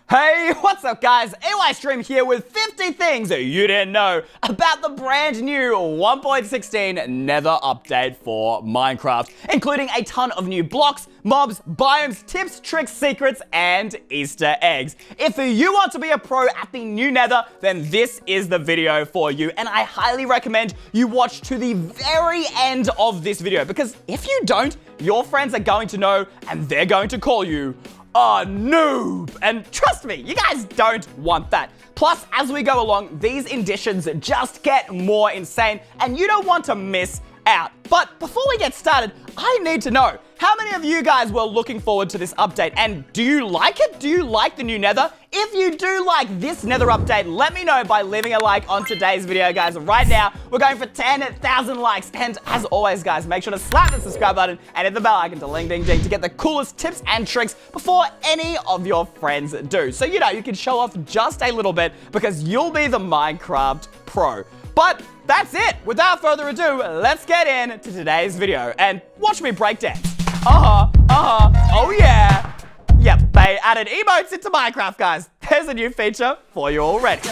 Hey, what's up guys? Eystreem here with 50 things you didn't know about the brand new 1.16 Nether update for Minecraft, including a ton of new blocks, mobs, biomes, tips, tricks, secrets, and Easter eggs. If you want to be a pro at the new Nether, then this is the video for you, and I highly recommend you watch to the very end of this video, because if you don't, your friends are going to know, and they're going to call you a noob. And trust me, you guys don't want that. Plus, as we go along, these additions just get more insane, and you don't want to miss out. But before we get started, I need to know, how many of you guys were looking forward to this update? And do you like it? Do you like the new Nether? If you do like this Nether update, let me know by leaving a like on today's video, guys. Right now, we're going for 10,000 likes. And as always, guys, make sure to slap the subscribe button and hit the bell icon to ding to get the coolest tips and tricks before any of your friends do. So, you know, you can show off just a little bit because you'll be the Minecraft pro. But that's it. Without further ado, let's get into today's video and watch me break dance. Oh yeah. Yep, they added emotes into Minecraft, guys. There's a new feature for you already.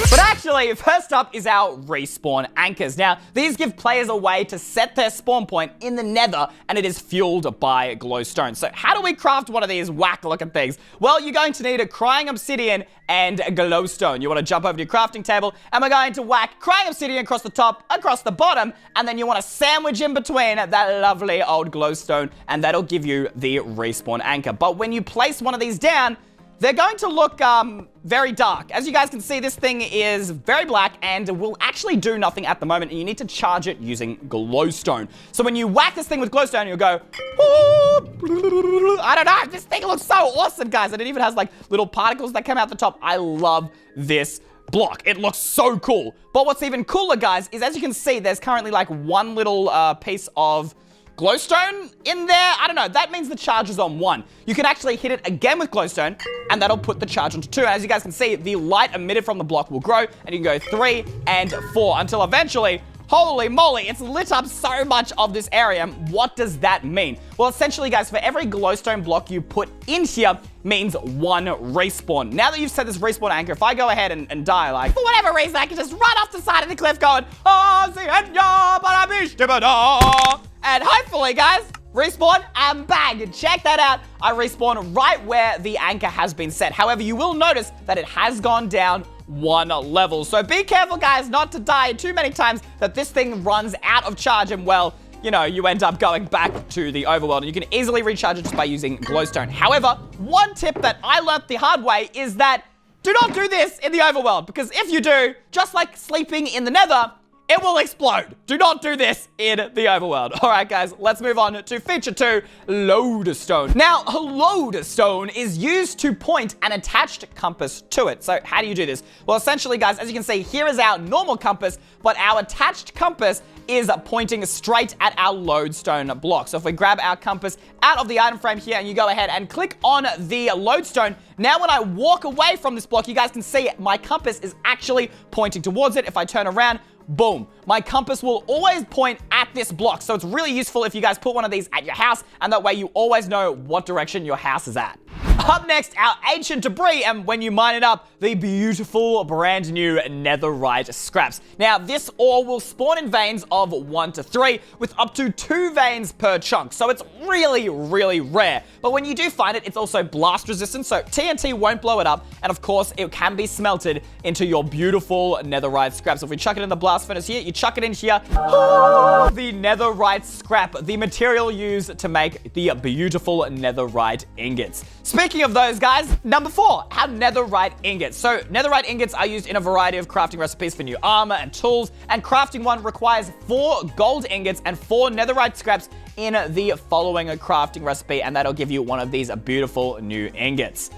But actually, first up is our respawn anchors. Now, these give players a way to set their spawn point in the Nether, and it is fueled by glowstone. So how do we craft one of these whack-looking things? Well, you're going to need a crying obsidian and a glowstone. You want to jump over to your crafting table, and we're going to whack crying obsidian across the top, across the bottom, and then you want to sandwich in between that lovely old glowstone, and that'll give you the respawn anchor. But when you place one of these down, they're going to look very dark. As you guys can see, this thing is very black and will actually do nothing at the moment, and you need to charge it using glowstone. So when you whack this thing with glowstone, you'll go, I don't know, this thing looks so awesome, guys. And it even has like little particles that come out the top. I love this block. It looks so cool. But what's even cooler, guys, is as you can see, there's currently like one little piece of glowstone in there. I don't know. That means the charge is on 1. You can actually hit it again with glowstone, and that'll put the charge onto 2. And as you guys can see, the light emitted from the block will grow, and you can go 3 and 4 until eventually, holy moly, it's lit up so much of this area. What does that mean? Well, essentially, guys, for every glowstone block you put in here means 1 respawn. Now that you've set this respawn anchor, if I go ahead and die, like, for whatever reason, I can just run off the side of the cliff going, and hopefully, guys, respawn and bang, check that out. I respawn right where the anchor has been set. However, you will notice that it has gone down 1 level. So be careful, guys, not to die too many times that this thing runs out of charge and, well, you know, you end up going back to the overworld, and you can easily recharge it just by using glowstone. However, one tip that I learnt the hard way is that do not do this in the overworld, because if you do, just like sleeping in the Nether, it will explode. Do not do this in the overworld. All right, guys, let's move on to feature 2, Lodestone. Now, a lodestone is used to point an attached compass to it. So how do you do this? Well, essentially, guys, as you can see, here is our normal compass, but our attached compass is pointing straight at our lodestone block. So if we grab our compass out of the item frame here and you go ahead and click on the lodestone, now when I walk away from this block, you guys can see my compass is actually pointing towards it. If I turn around, boom, my compass will always point at this block. So it's really useful if you guys put one of these at your house, and that way you always know what direction your house is at. Up next, our ancient debris, and when you mine it up, the beautiful brand new netherite scraps. Now, this ore will spawn in veins of 1 to 3 with up to 2 veins per chunk. So it's really, really rare. But when you do find it, it's also blast resistant, so TNT won't blow it up. And of course, it can be smelted into your beautiful netherite scraps. If we chuck it in the blast furnace here, you chuck it in here. The netherite scrap, the material used to make the beautiful netherite ingots. Speaking of those, guys, number 4, our netherite ingots. So netherite ingots are used in a variety of crafting recipes for new armor and tools, and crafting one requires 4 gold ingots and 4 netherite scraps in the following crafting recipe, and that'll give you one of these beautiful new ingots.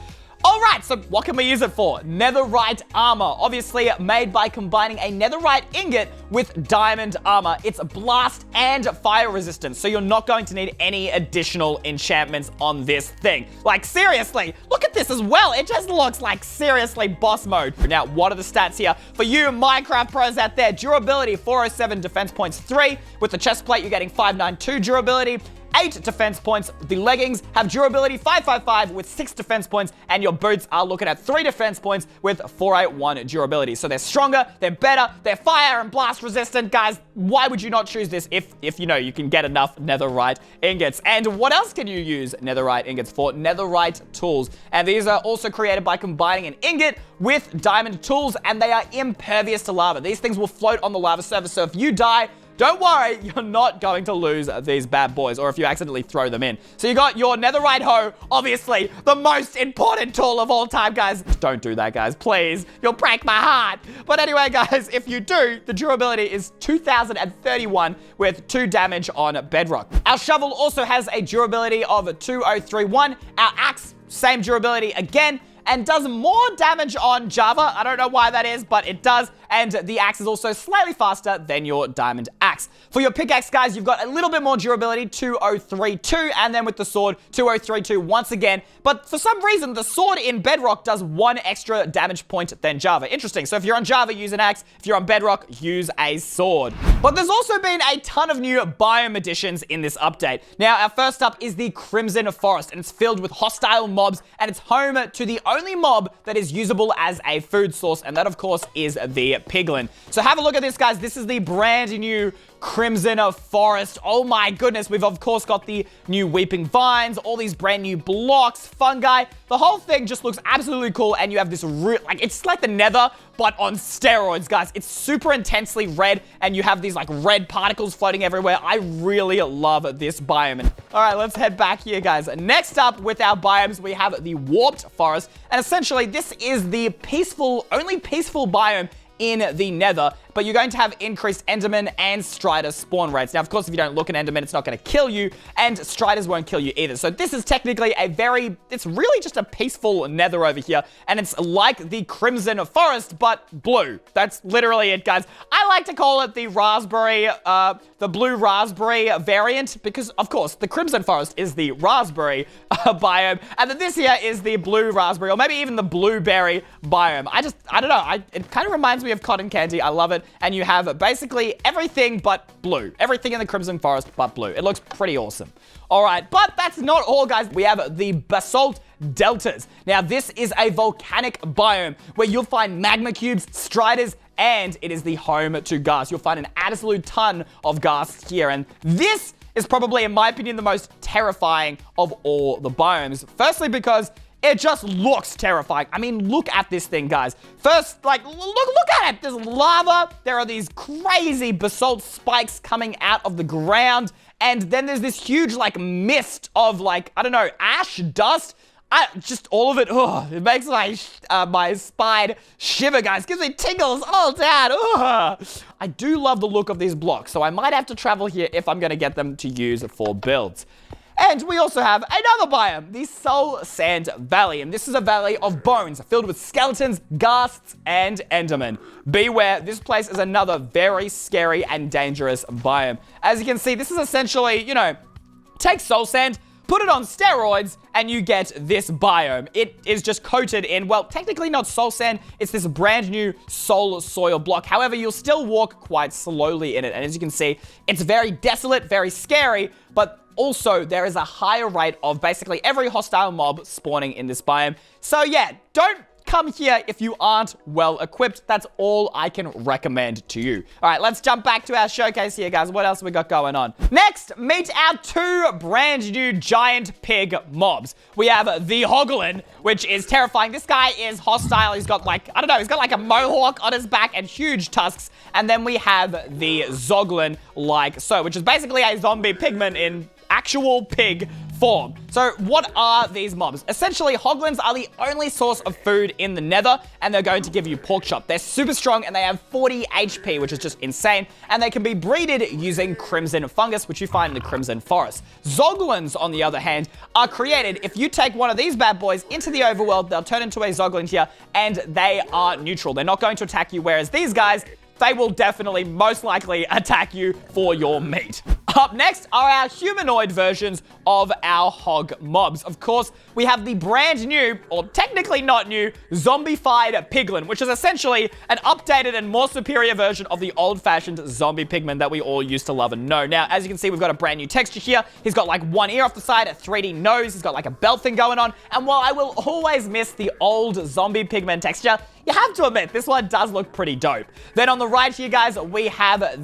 Alright, so what can we use it for? Netherite armor, obviously made by combining a netherite ingot with diamond armor. It's blast and fire resistant, so you're not going to need any additional enchantments on this thing. Like, seriously, look at this as well. It just looks like seriously boss mode. Now, what are the stats here? For you Minecraft pros out there, durability 407, defense points 3. With the chest plate, you're getting 592 durability. 8 defense points. The leggings have durability 555 with 6 defense points, and your boots are looking at 3 defense points with 481 durability. So they're stronger, they're better, they're fire and blast resistant. Guys, why would you not choose this if you know you can get enough netherite ingots? And what else can you use netherite ingots for? Netherite tools. And these are also created by combining an ingot with diamond tools, and they are impervious to lava. These things will float on the lava surface, so if you die, don't worry, you're not going to lose these bad boys, or if you accidentally throw them in. So you got your netherite hoe, obviously the most important tool of all time, guys. Don't do that, guys, please. You'll break my heart. But anyway, guys, if you do, the durability is 2031 with 2 damage on bedrock. Our shovel also has a durability of 2031. Our axe, same durability again, and does more damage on Java. I don't know why that is, but it does. And the axe is also slightly faster than your diamond axe. For your pickaxe, guys, you've got a little bit more durability, 2032, and then with the sword, 2032 once again. But for some reason, the sword in Bedrock does 1 extra damage point than Java. Interesting. So if you're on Java, use an axe. If you're on Bedrock, use a sword. But there's also been a ton of new biome additions in this update. Now, our first up is the Crimson Forest, and it's filled with hostile mobs, and it's home to the only mob that is usable as a food source, and that, of course, is the piglin. So have a look at this, guys. This is the brand new Crimson Forest. Oh my goodness. We've, of course, got the new weeping vines, all these brand new blocks, fungi. The whole thing just looks absolutely cool, and you have this it's like the Nether, but on steroids, guys. It's super intensely red, and you have these like red particles floating everywhere. I really love this biome. All right, let's head back here, guys. Next up with our biomes, we have the Warped Forest, and essentially this is the only peaceful biome in the Nether, but you're going to have increased Enderman and Strider spawn rates. Now, of course, if you don't look at Enderman, it's not going to kill you, and Striders won't kill you either. So this is technically it's really just a peaceful Nether over here, and it's like the Crimson Forest, but blue. That's literally it, guys. I like to call it the blue raspberry variant, because, of course, the Crimson Forest is the raspberry biome, and then this here is the blue raspberry, or maybe even the blueberry biome. I don't know. It kind of reminds me of cotton candy. I love it. And you have basically everything but blue. Everything in the Crimson Forest but blue. It looks pretty awesome. All right, but that's not all, guys. We have the Basalt Deltas. Now, this is a volcanic biome where you'll find magma cubes, striders, and it is the home to ghast. You'll find an absolute ton of ghasts here, and this is probably, in my opinion, the most terrifying of all the biomes. Firstly, because it just looks terrifying. I mean, look at this thing, guys. First, like, look at it. There's lava. There are these crazy basalt spikes coming out of the ground. And then there's this huge, like, mist of, like, I don't know, ash, dust. Just all of it, it makes my spine shiver, guys. Gives me tingles all down. I do love the look of these blocks, so I might have to travel here if I'm going to get them to use for builds. And we also have another biome, the Soul Sand Valley. And this is a valley of bones filled with skeletons, ghasts, and endermen. Beware, this place is another very scary and dangerous biome. As you can see, this is essentially, take soul sand, put it on steroids, and you get this biome. It is just coated in, well, technically not soul sand. It's this brand new soul soil block. However, you'll still walk quite slowly in it. And as you can see, it's very desolate, very scary, but also, there is a higher rate of basically every hostile mob spawning in this biome. So yeah, don't come here if you aren't well equipped. That's all I can recommend to you. All right, let's jump back to our showcase here, guys. What else we got going on? Next, meet our 2 brand new giant pig mobs. We have the Hoglin, which is terrifying. This guy is hostile. He's got like, I don't know, he's got like a mohawk on his back and huge tusks. And then we have the Zoglin, like so, which is basically a zombie pigman in actual pig form. So what are these mobs? Essentially, Hoglins are the only source of food in the Nether, and they're going to give you pork chop. They're super strong, and they have 40 HP, which is just insane, and they can be breeded using crimson fungus, which you find in the Crimson Forest. Zoglins, on the other hand, are created if you take one of these bad boys into the overworld. They'll turn into a Zoglin here, and they are neutral. They're not going to attack you, whereas these guys, they will definitely, most likely, attack you for your meat. Up next are our humanoid versions of our hog mobs. Of course, we have the brand new, or technically not new, zombified piglin, which is essentially an updated and more superior version of the old-fashioned zombie pigman that we all used to love and know. Now, as you can see, we've got a brand new texture here. He's got like one ear off the side, a 3D nose. He's got like a belt thing going on. And while I will always miss the old zombie pigman texture, you have to admit, this one does look pretty dope. Then on the right here, guys, we have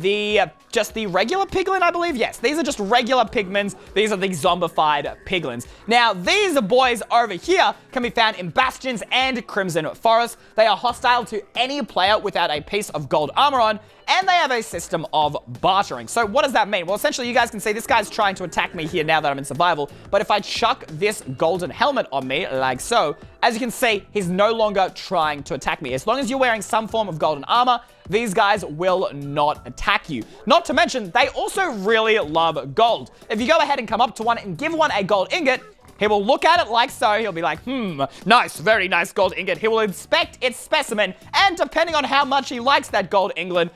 just the regular piglin, I believe. Yes, these are just regular pigmans. These are the zombified piglins. Now, these boys over here can be found in Bastions and Crimson Forest. They are hostile to any player without a piece of gold armor on, and they have a system of bartering. So what does that mean? Well, essentially, you guys can see this guy's trying to attack me here now that I'm in survival, but if I chuck this golden helmet on me, like so, as you can see, he's no longer trying to attack me. As long as you're wearing some form of golden armor, these guys will not attack you. Not to mention, they also really love gold. If you go ahead and come up to one and give one a gold ingot, he will look at it like so. He'll be like, nice, very nice gold ingot. He will inspect its specimen, and depending on how much he likes that gold ingot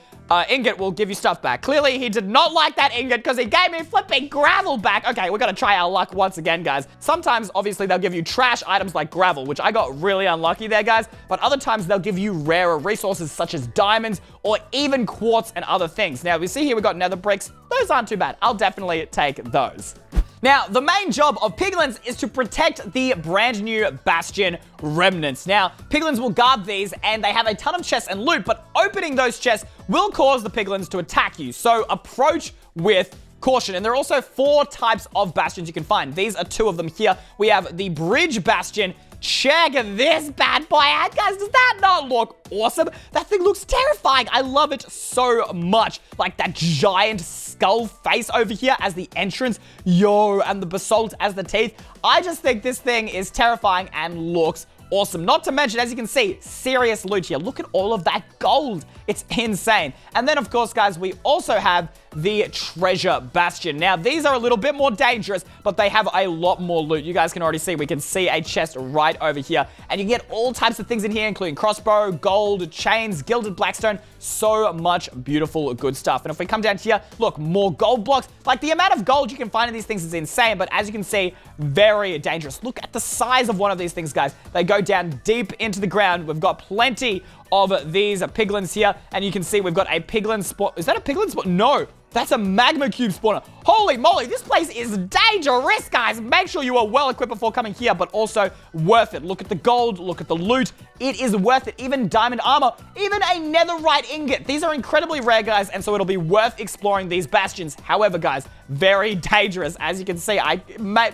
will give you stuff back. Clearly, he did not like that ingot because he gave me flipping gravel back. Okay, we're gonna try our luck once again, guys. Sometimes, obviously, they'll give you trash items like gravel, which I got really unlucky there, guys. But other times, they'll give you rarer resources such as diamonds or even quartz and other things. Now, we see here we've got nether bricks. Those aren't too bad. I'll definitely take those. Now, the main job of piglins is to protect the brand new Bastion remnants. Now, piglins will guard these, and they have a ton of chests and loot, but opening those chests will cause the piglins to attack you. So approach with caution. And there are also 4 types of bastions you can find. These are 2 of them here. We have the bridge bastion. Check this bad boy out, guys. Does that not look awesome? That thing looks terrifying. I love it so much. Like that giant skull face over here as the entrance. Yo, and the basalt as the teeth. I just think this thing is terrifying and looks awesome. Not to mention, as you can see, serious loot here. Look at all of that gold. It's insane. And then, of course, guys, we also have the treasure bastion. Now, these are a little bit more dangerous, but they have a lot more loot. You guys can already see. We can see a chest right over here. And you get all types of things in here, including crossbow, gold, chains, gilded blackstone. So much beautiful, good stuff. And if we come down here, look, more gold blocks. Like, the amount of gold you can find in these things is insane, but as you can see, very dangerous. Look at the size of one of these things, guys. They go down deep into the ground. We've got plenty of these piglins here, and you can see we've got a piglin spawn. Is that a piglin spawn? No, that's a magma cube spawner. Holy moly, this place is dangerous, guys. Make sure you are well equipped before coming here, but also worth it. Look at the gold, look at the loot. It is worth it. Even diamond armor, even a netherite ingot. These are incredibly rare, guys, and so it'll be worth exploring these bastions. However, guys, very dangerous. As you can see,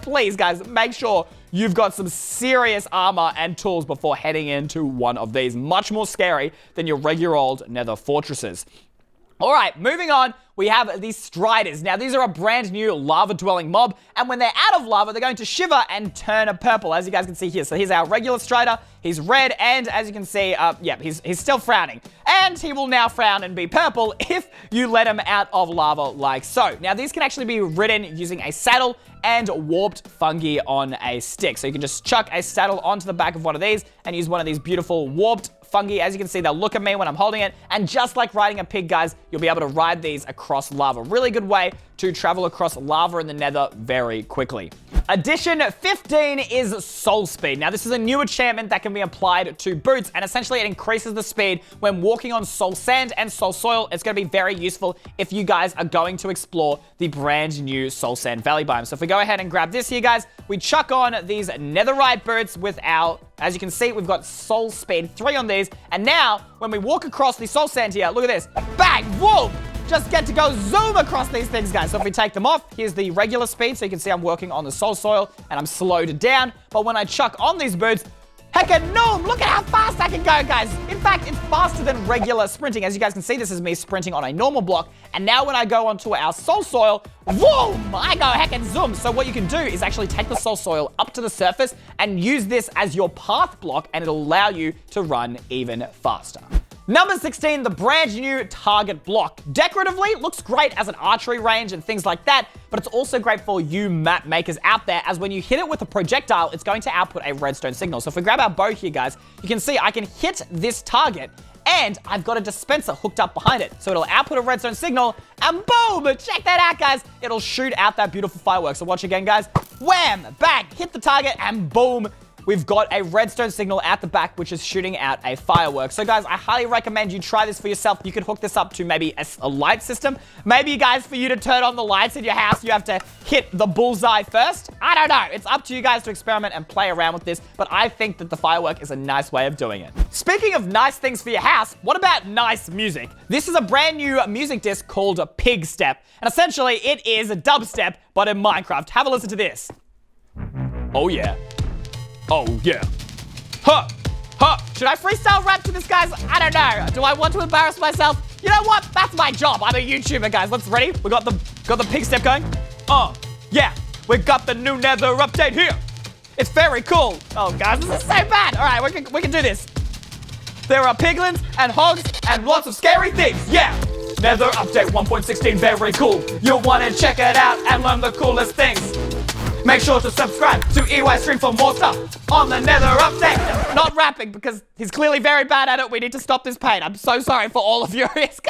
please, guys, make sure you've got some serious armor and tools before heading into one of these. Much more scary than your regular old nether fortresses. All right, moving on, we have the Striders. Now, these are a brand new lava-dwelling mob, and when they're out of lava, they're going to shiver and turn purple, as you guys can see here. So here's our regular Strider. He's red, and as you can see, he's still frowning. And he will now frown and be purple if you let him out of lava like so. Now, these can actually be ridden using a saddle and warped fungi on a stick. So you can just chuck a saddle onto the back of one of these and use one of these beautiful warped fungi. As you can see, they'll look at me when I'm holding it, and just like riding a pig, guys, you'll be able to ride these across lava. Really good way to travel across lava in the nether very quickly. Addition 15 is Soul Speed. Now, this is a new enchantment that can be applied to boots, and essentially it increases the speed when walking on soul sand and soul soil. It's going to be very useful if you guys are going to explore the brand new soul sand valley biome. So if we go ahead and grab this here, guys, we chuck on these netherite boots with our, as you can see, we've got soul speed 3 on these, and now when we walk across the soul sand here, look at this, bang, whoa! Just get to go zoom across these things, guys. So if we take them off, here's the regular speed. So you can see I'm working on the soul soil and I'm slowed down. But when I chuck on these boots, heckin' noom, look at how fast I can go, guys. In fact, it's faster than regular sprinting. As you guys can see, this is me sprinting on a normal block. And now when I go onto our soul soil, boom, I go heckin' zoom. So what you can do is actually take the soul soil up to the surface and use this as your path block, and it'll allow you to run even faster. Number 16, the brand new target block. Decoratively, looks great as an archery range and things like that, but it's also great for you map makers out there, as when you hit it with a projectile, it's going to output a redstone signal. So if we grab our bow here, guys, you can see I can hit this target, And I've got a dispenser hooked up behind it. So it'll output a redstone signal, and boom, check that out, guys. It'll shoot out that beautiful fireworks. So watch again, guys. Wham, bang, hit the target, and boom, we've got a redstone signal out the back, which is shooting out a firework. So guys, I highly recommend you try this for yourself. You could hook this up to maybe a light system. Maybe, guys, for you to turn on the lights in your house, you have to hit the bullseye first. I don't know. It's up to you guys to experiment and play around with this, but I think that the firework is a nice way of doing it. Speaking of nice things for your house, what about nice music? This is a brand new music disc called Pig Step, and essentially it is a dubstep, but in Minecraft. Have a listen to this. Oh yeah. Oh, yeah. Huh. Huh. Should I freestyle rap to this, guys? I don't know. Do I want to embarrass myself? You know what? That's my job. I'm a YouTuber, guys. Let's ready. We got the pig step going. Oh, yeah. We got the new Nether update here. It's very cool. Oh, guys, this is so bad. All right, we can do this. There are piglins and hogs and lots of scary things. Yeah. Nether update 1.16, very cool. You'll want to check it out and learn the coolest things. Make sure to subscribe to Eystreem for more stuff on the Nether update. Not rapping because he's clearly very bad at it. We need to stop this pain. I'm so sorry for all of you guys.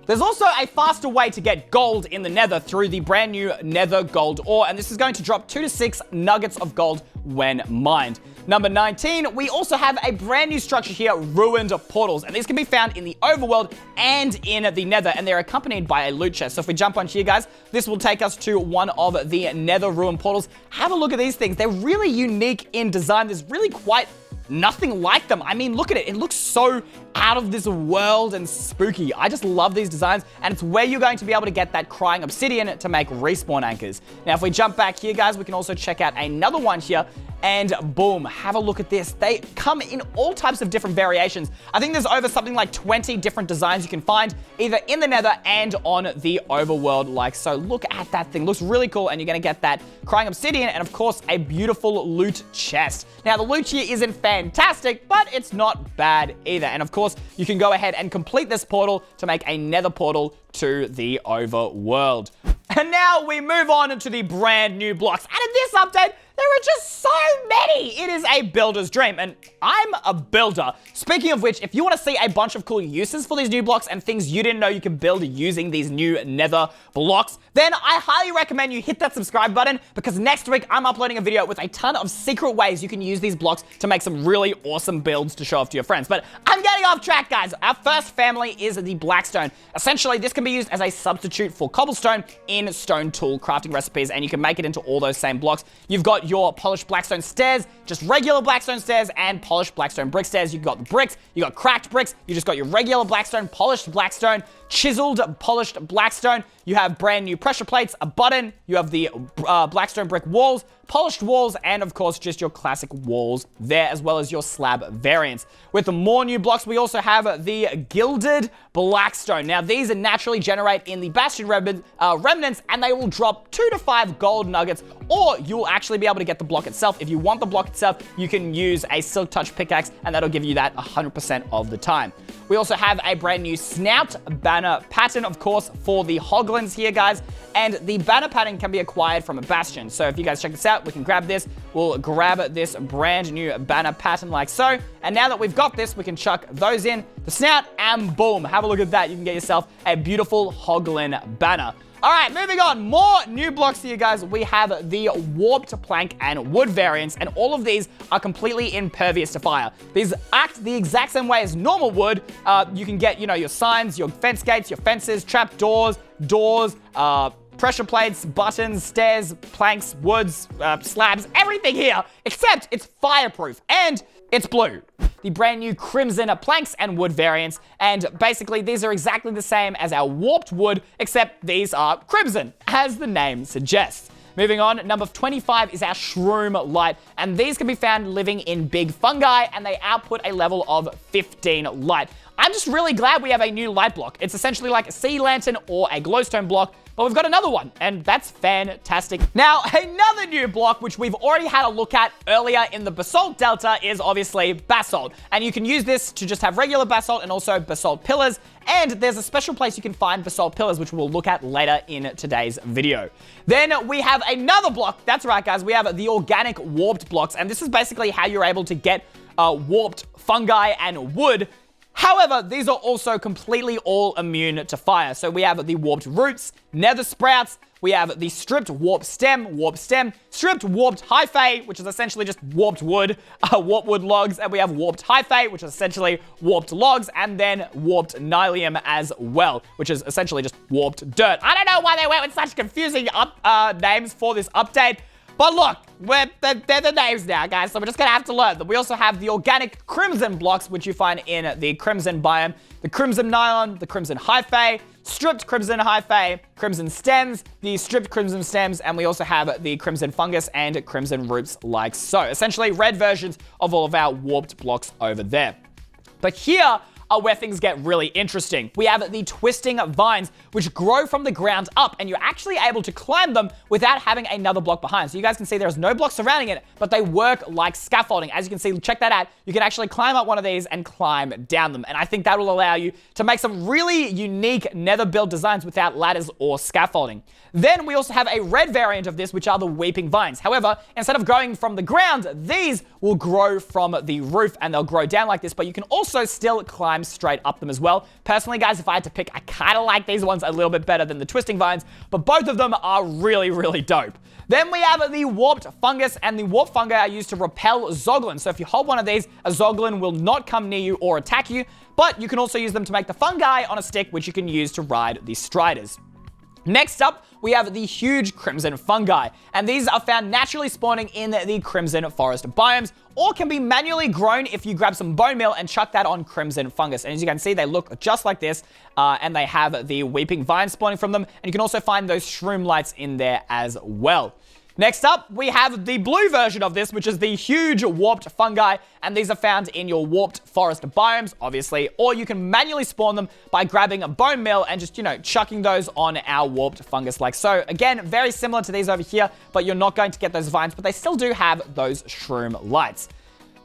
There's also a faster way to get gold in the Nether through the brand new Nether gold ore, and this is going to drop 2 to 6 nuggets of gold when mined. Number 19, we also have a brand new structure here, ruined portals, and these can be found in the overworld and in the Nether, and they're accompanied by a loot chest. So if we jump on here, guys, this will take us to one of the Nether ruined portals. Have a look at these things. They're really unique in design. There's really quite nothing like them. I mean, look at it. It looks so out of this world and spooky. I just love these designs, and it's where you're going to be able to get that crying obsidian to make respawn anchors. Now, if we jump back here, guys, we can also check out another one here, and boom, have a look at this. They come in all types of different variations. I think there's over something like 20 different designs you can find either in the Nether and on the overworld like so. Look at that thing. Looks really cool, and you're going to get that crying obsidian and, of course, a beautiful loot chest. Now, the loot here isn't fantastic, but it's not bad either. And, of course, you can go ahead and complete this portal to make a Nether portal to the overworld. And now we move on to the brand new blocks. And in this update, there are just so many. It is a builder's dream, and I'm a builder. Speaking of which, if you want to see a bunch of cool uses for these new blocks and things you didn't know you could build using these new Nether blocks, then I highly recommend you hit that subscribe button, because next week I'm uploading a video with a ton of secret ways you can use these blocks to make some really awesome builds to show off to your friends. But I'm getting off track, guys. Our first family is the blackstone. Essentially, this can be used as a substitute for cobblestone in stone tool crafting recipes, and you can make it into all those same blocks. You've got your polished blackstone stairs, just regular blackstone stairs, and polished blackstone brick stairs. You've got the bricks, you got cracked bricks, you just got your regular blackstone, polished blackstone, chiseled polished blackstone. You have brand new pressure plates, a button, you have the blackstone brick walls, polished walls, and of course just your classic walls there, as well as your slab variants. With the more new blocks, we also have the gilded blackstone. Now, these naturally generate in the Bastion remnants, and they will drop 2 to 5 gold nuggets, or you will actually be able to get the block itself. If you want the block itself, you can use a silk touch pickaxe, and that'll give you that 100% of the time. We also have a brand new snout banner pattern, of course, for the hoglins here, guys, and the banner pattern can be acquired from a Bastion. So if you guys check this out, we can grab this. We'll grab this brand new banner pattern like so, and now that we've got this, we can chuck those in the snout, and boom, have a look at that. You can get yourself a beautiful hoglin banner. All right, moving on. More new blocks here, guys. We have the warped plank and wood variants, and all of these are completely impervious to fire. These act the exact same way as normal wood. You can get, your signs, your fence gates, your fences, trap doors, pressure plates, buttons, stairs, planks, woods, slabs, everything here, except it's fireproof and it's blue. The brand new crimson planks and wood variants, and basically these are exactly the same as our warped wood, except these are crimson, as the name suggests. Moving on, number 25 is our shroom light, and these can be found living in big fungi, and they output a level of 15 light. I'm just really glad we have a new light block. It's essentially like a sea lantern or a glowstone block, but we've got another one, and that's fantastic. Now, another new block, which we've already had a look at earlier in the basalt delta, is obviously basalt. And you can use this to just have regular basalt and also basalt pillars. And there's a special place you can find basalt pillars, which we'll look at later in today's video. Then we have another block. That's right, guys. We have the organic warped blocks. And this is basically how you're able to get warped fungi and wood However, these are also completely all immune to fire. So we have the warped roots, nether sprouts, we have the stripped warp stem, stripped warped hyphae, which is essentially just warped wood, warped wood logs, and we have warped hyphae, which is essentially warped logs, and then warped nylium as well, which is essentially just warped dirt. I don't know why they went with such confusing names for this update, but look, they're the names now, guys, so we're just going to have to learn them. We also have the organic crimson blocks, which you find in the crimson biome, the crimson nylon, the crimson hyphae, stripped crimson hyphae, crimson stems, the stripped crimson stems, and we also have the crimson fungus and crimson roots like so. Essentially, red versions of all of our warped blocks over there. But here are where things get really interesting. We have the twisting vines, which grow from the ground up, and you're actually able to climb them without having another block behind. So you guys can see there's no block surrounding it, but they work like scaffolding. As you can see, check that out. You can actually climb up one of these and climb down them. And I think that will allow you to make some really unique nether build designs without ladders or scaffolding. Then we also have a red variant of this, which are the weeping vines. However, instead of growing from the ground, these will grow from the roof and they'll grow down like this, but you can also still climb straight up them as well. Personally, guys, if I had to pick, I kind of like these ones a little bit better than the twisting vines, but both of them are really, really dope. Then we have the warped fungus, and the warped fungi are used to repel zoglins. So if you hold one of these, a zoglin will not come near you or attack you, but you can also use them to make the fungi on a stick, which you can use to ride the striders. Next up, we have the huge crimson fungi, and these are found naturally spawning in the crimson forest biomes, or can be manually grown if you grab some bone meal and chuck that on crimson fungus. And as you can see, they look just like this, and they have the weeping vines spawning from them, and you can also find those shroom lights in there as well. Next up, we have the blue version of this, which is the huge warped fungi, and these are found in your warped forest biomes, obviously, or you can manually spawn them by grabbing a bone meal and just, chucking those on our warped fungus like so. Again, very similar to these over here, but you're not going to get those vines, but they still do have those shroom lights.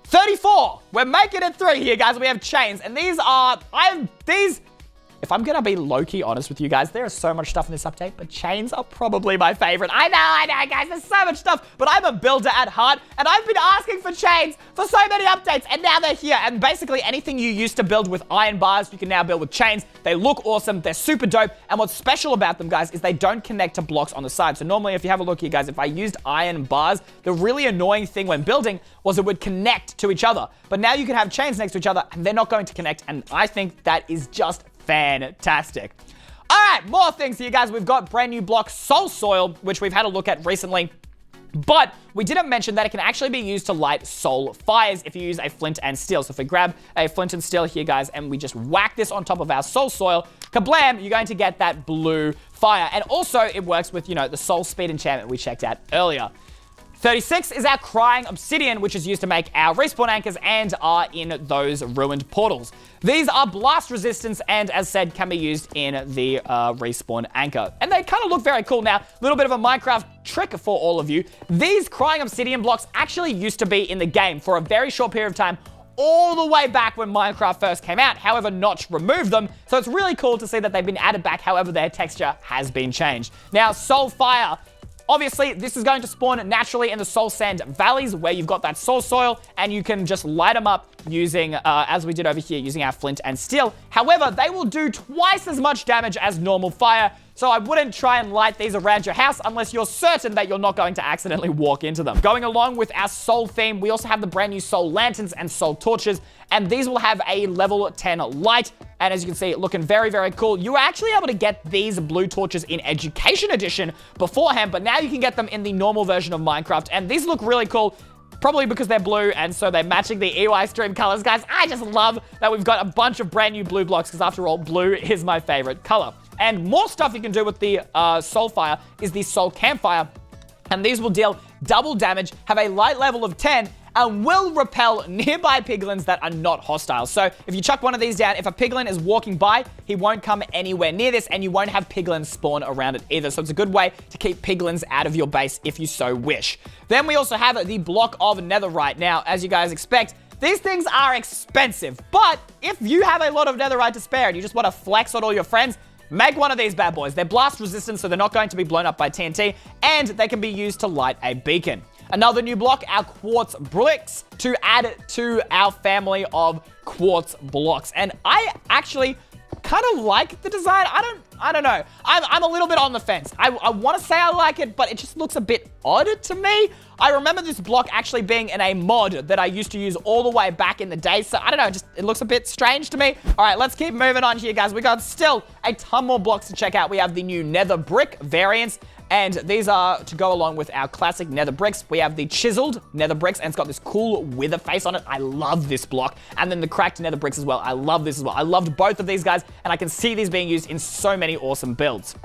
34! We're making it through here, guys. We have chains, and these are, if I'm gonna be low-key honest with you guys, there is so much stuff in this update, but chains are probably my favorite. I know, guys, there's so much stuff, but I'm a builder at heart, and I've been asking for chains for so many updates, and now they're here, and basically anything you used to build with iron bars, you can now build with chains. They look awesome, they're super dope, and what's special about them, guys, is they don't connect to blocks on the side. So normally, if you have a look here, guys, if I used iron bars, the really annoying thing when building was it would connect to each other. But now you can have chains next to each other, and they're not going to connect, and I think that is just fantastic. All right, more things here, guys. We've got brand new block soul soil, which we've had a look at recently, but we didn't mention that it can actually be used to light soul fires if you use a flint and steel. So if we grab a flint and steel here, guys, and we just whack this on top of our soul soil, kablam, you're going to get that blue fire. And also it works with, the soul speed enchantment we checked out earlier. 36 is our crying obsidian, which is used to make our respawn anchors and are in those ruined portals. These are blast resistance and, as said, can be used in the respawn anchor. And they kind of look very cool. Now, a little bit of a Minecraft trick for all of you. These crying obsidian blocks actually used to be in the game for a very short period of time, all the way back when Minecraft first came out. However, Notch removed them, so it's really cool to see that they've been added back. However, their texture has been changed. Now, soul fire. Obviously, this is going to spawn naturally in the soul sand valleys where you've got that soul soil, and you can just light them up using, as we did over here, using our flint and steel. However, they will do twice as much damage as normal fire, so I wouldn't try and light these around your house unless you're certain that you're not going to accidentally walk into them. Going along with our soul theme, we also have the brand new soul lanterns and soul torches, and these will have a level 10 light. And as you can see, looking very, very cool. You were actually able to get these blue torches in Education Edition beforehand, but now you can get them in the normal version of Minecraft. And these look really cool, probably because they're blue, and so they're matching the Eystreem colors. Guys, I just love that we've got a bunch of brand new blue blocks, because after all, blue is my favorite color. And more stuff you can do with the soul fire is the soul campfire. And these will deal double damage, have a light level of 10, and will repel nearby piglins that are not hostile. So if you chuck one of these down, if a piglin is walking by, he won't come anywhere near this, and you won't have piglins spawn around it either. So it's a good way to keep piglins out of your base if you so wish. Then we also have the block of netherite. Now, as you guys expect, these things are expensive, but if you have a lot of netherite to spare and you just want to flex on all your friends, make one of these bad boys. They're blast resistant, so they're not going to be blown up by TNT, and they can be used to light a beacon. Another new block, our quartz bricks, to add to our family of quartz blocks. And I actually kind of like the design. I don't know. I'm a little bit on the fence. I want to say I like it, but it just looks a bit odd to me. I remember this block actually being in a mod that I used to use all the way back in the day. So I don't know, just it looks a bit strange to me. All right, let's keep moving on here, guys. We got still a ton more blocks to check out. We have the new Nether brick variants. And these are to go along with our classic Nether bricks. We have the chiseled Nether bricks, and it's got this cool wither face on it. I love this block. And then the cracked Nether bricks as well. I love this as well. I loved both of these guys, and I can see these being used in so many awesome builds.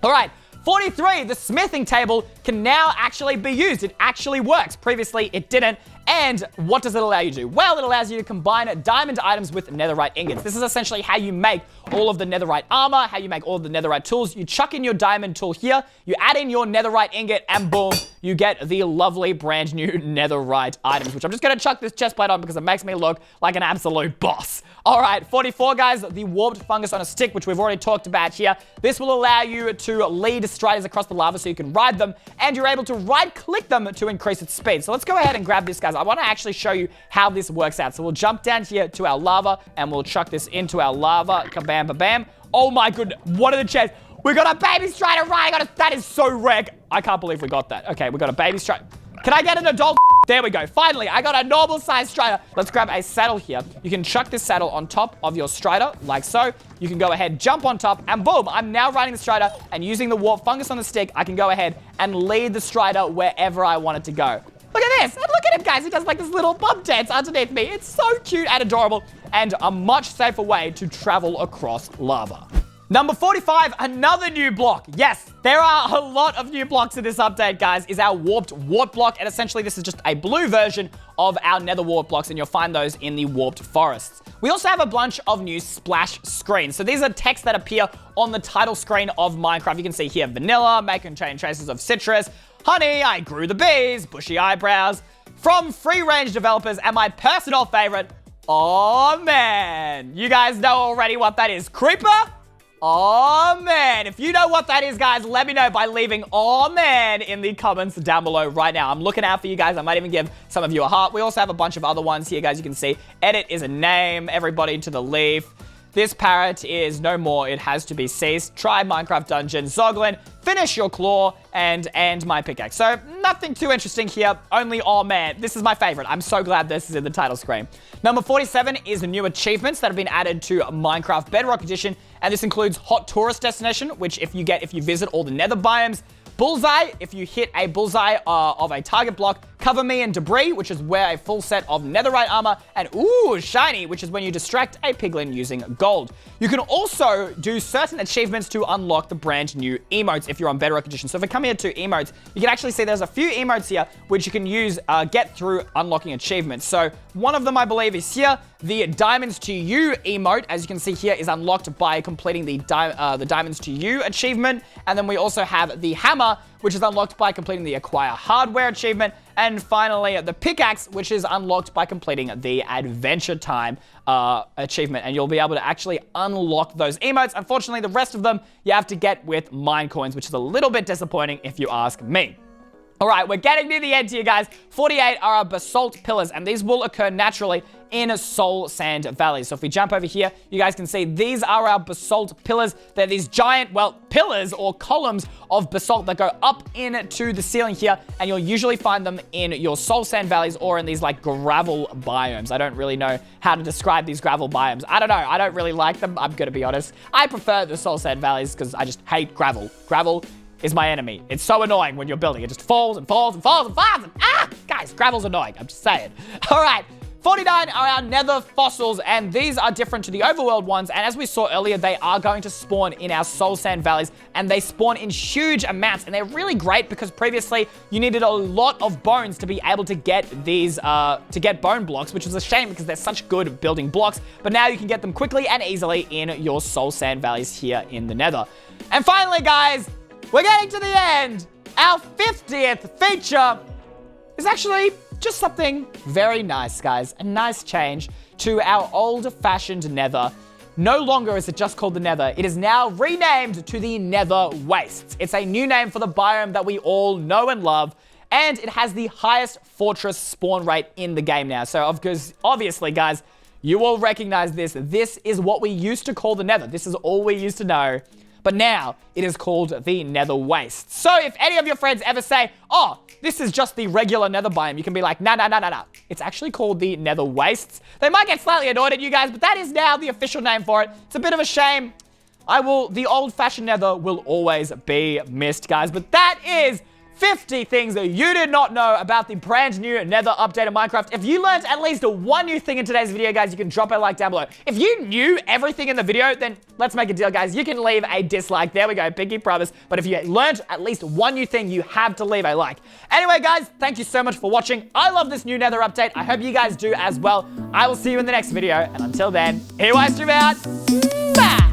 All right. 43, the smithing table can now actually be used. It actually works. Previously, it didn't. And what does it allow you to do? Well, it allows you to combine diamond items with netherite ingots. This is essentially how you make all of the netherite armor, how you make all of the netherite tools. You chuck in your diamond tool here, you add in your netherite ingot, and boom, you get the lovely brand new netherite items, which I'm just going to chuck this chestplate on because it makes me look like an absolute boss. All right, 44, guys, the warped fungus on a stick, which we've already talked about here. This will allow you to lead striders across the lava so you can ride them, and you're able to right-click them to increase its speed. So let's go ahead and grab this, guys. I want to actually show you how this works out. So we'll jump down here to our lava, and we'll chuck this into our lava. Kabam, ba-bam. Oh my goodness, what are the chances? We got a baby strider riding on us. That is so wreck. I can't believe we got that. Okay, we got a baby strider. Can I get an adult? There we go. Finally, I got a normal size strider. Let's grab a saddle here. You can chuck this saddle on top of your strider, like so. You can go ahead, jump on top, and boom, I'm now riding the strider, and using the warp fungus on the stick, I can go ahead and lead the strider wherever I want it to go. Look at this. And look at him, guys. He does like this little bump dance underneath me. It's so cute and adorable, and a much safer way to travel across lava. Number 45, another new block. Yes, there are a lot of new blocks in this update, guys, is our warped warp block. And essentially, this is just a blue version of our nether warp blocks, and you'll find those in the warped forests. We also have a bunch of new splash screens. So these are texts that appear on the title screen of Minecraft. You can see here, vanilla, may contain traces of citrus, honey, I grew the bees, bushy eyebrows, from free-range developers, and my personal favorite, oh man. You guys know already what that is. Creeper? Oh man, if you know what that is, guys, let me know by leaving oh man in the comments down below right now. I'm looking out for you guys. I might even give some of you a heart. We also have a bunch of other ones here, guys. You can see edit is a name, everybody to the leaf. This parrot is no more, it has to be ceased. Try Minecraft Dungeon, Zoglin, finish your claw, and my pickaxe. So nothing too interesting here, only oh man. This is my favorite. I'm so glad this is in the title screen. Number 47 is the new achievements that have been added to Minecraft Bedrock Edition, and this includes Hot Tourist Destination, which if you visit all the nether biomes, Bullseye, if you hit a bullseye of a target block, Cover Me in Debris, which is where a full set of netherite armor, and ooh, Shiny, which is when you distract a piglin using gold. You can also do certain achievements to unlock the brand new emotes if you're on Bedrock Edition. So if we come here to emotes, you can actually see there's a few emotes here which you can use, get through unlocking achievements. So one of them, I believe, is here. The Diamonds to You emote, as you can see here, is unlocked by completing the Diamonds to You achievement. And then we also have the Hammer, which is unlocked by completing the Acquire Hardware achievement. And finally, the Pickaxe, which is unlocked by completing the Adventure Time achievement. And you'll be able to actually unlock those emotes. Unfortunately, the rest of them you have to get with mine coins, which is a little bit disappointing if you ask me. All right, we're getting near the end here, guys. 48 are our basalt pillars, and these will occur naturally in soul sand valleys. So if we jump over here, you guys can see these are our basalt pillars. They're these giant, well, pillars or columns of basalt that go up into the ceiling here, and you'll usually find them in your soul sand valleys or in these like gravel biomes. I don't really know how to describe these gravel biomes. I don't know. I don't really like them. I'm gonna be honest. I prefer the soul sand valleys because I just hate gravel. Gravel is my enemy. It's so annoying when you're building. It just falls and falls and falls and falls. And, guys, gravel's annoying. I'm just saying. All right. 49 are our nether fossils, and these are different to the overworld ones. And as we saw earlier, they are going to spawn in our soul sand valleys, and they spawn in huge amounts. And they're really great because previously you needed a lot of bones to be able to get these, to get bone blocks, which is a shame because they're such good building blocks. But now you can get them quickly and easily in your soul sand valleys here in the nether. And finally, guys, we're getting to the end. Our 50th feature is actually just something very nice, guys. A nice change to our old-fashioned nether. No longer is it just called the nether. It is now renamed to the Nether Wastes. It's a new name for the biome that we all know and love. and it has the highest fortress spawn rate in the game now. So, obviously, guys, you all recognize this. This is what we used to call the Nether. This is all we used to know. But now, it is called the Nether Waste. So, if any of your friends ever say, oh, this is just the regular Nether biome, you can be like, nah. It's actually called the Nether Wastes. They might get slightly annoyed at you guys, but that is now the official name for it. It's a bit of a shame. The old-fashioned Nether will always be missed, guys. But that is 50 things that you did not know about the brand new Nether update of Minecraft. If you learned at least one new thing in today's video, guys, you can drop a like down below. If you knew everything in the video, then let's make a deal, guys. You can leave a dislike. There we go, pinky promise. But if you learned at least one new thing, you have to leave a like. Anyway, guys, thank you so much for watching. I love this new Nether update. I hope you guys do as well. I will see you in the next video. And until then, here Eystreem out. Bye.